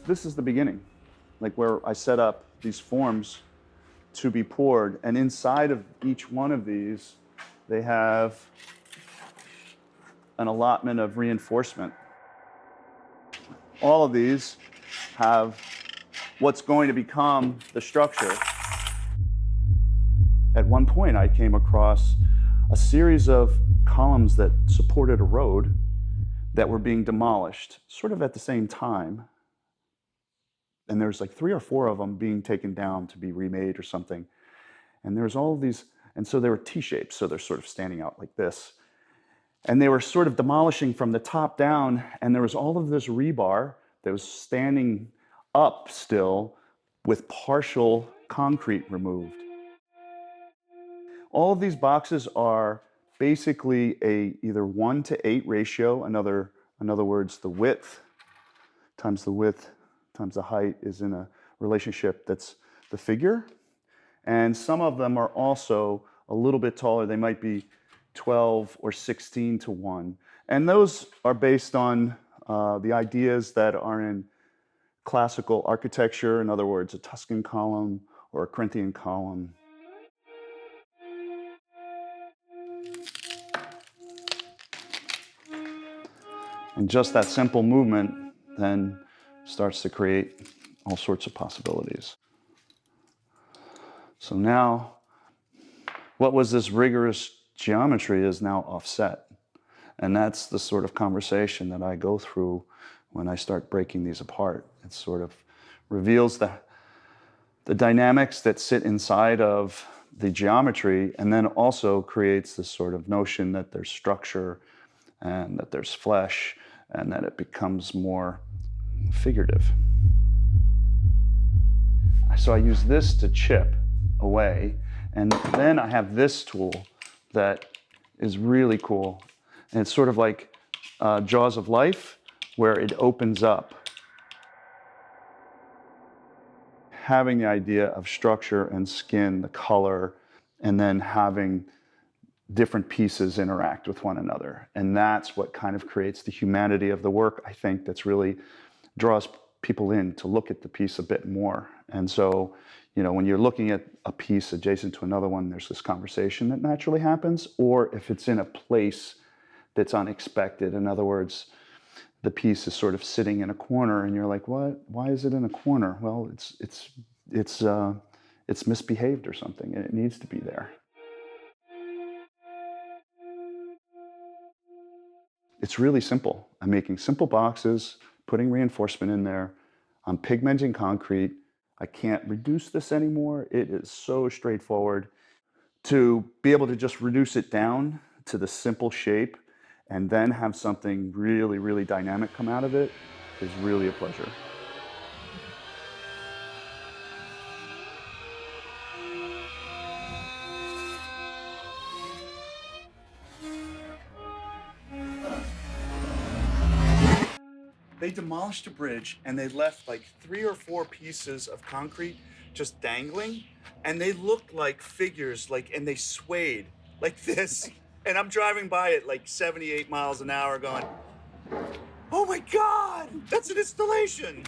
this is the beginning, like where I set up these forms to be poured, and inside of each one of these, they have an allotment of reinforcement. All of these have what's going to become the structure. At one point, I came across a series of columns that supported a road that were being demolished, sort of at the same time. And there's like 3 or 4 of them being taken down to be remade or something. And there's all of these, and so they were T-shaped, so they're sort of standing out like this. And they were sort of demolishing from the top down, and there was all of this rebar that was standing up still with partial concrete removed. All of these boxes are basically a either 1:8 ratio. In other words, the width times the height is in a relationship that's the figure. And some of them are also a little bit taller. They might be 12 or 16 to 1. And those are based on the ideas that are in classical architecture. In other words, a Tuscan column or a Corinthian column. And just that simple movement then starts to create all sorts of possibilities. So now, what was this rigorous geometry is now offset. And that's the sort of conversation that I go through when I start breaking these apart. It sort of reveals the dynamics that sit inside of the geometry, and then also creates this sort of notion that there's structure and that there's flesh, and that it becomes more figurative. So I use this to chip away, and then I have this tool that is really cool. And it's sort of like Jaws of Life, where it opens up. Having the idea of structure and skin, the color, and then having different pieces interact with one another. And that's what kind of creates the humanity of the work, I think, that's really draws people in to look at the piece a bit more. And so, when you're looking at a piece adjacent to another one, there's this conversation that naturally happens. Or if it's in a place that's unexpected, in other words, the piece is sort of sitting in a corner, and you're like, "What? Why is it in a corner?" Well, it's misbehaved or something, and it needs to be there. It's really simple. I'm making simple boxes, putting reinforcement in there. I'm pigmenting concrete. I can't reduce this anymore. It is so straightforward. To be able to just reduce it down to the simple shape and then have something really, really dynamic come out of it is really a pleasure. They demolished a bridge and they left like 3 or 4 pieces of concrete just dangling, and they looked like figures, and they swayed like this. And I'm driving by at like 78 miles an hour going, "Oh my God, that's an installation."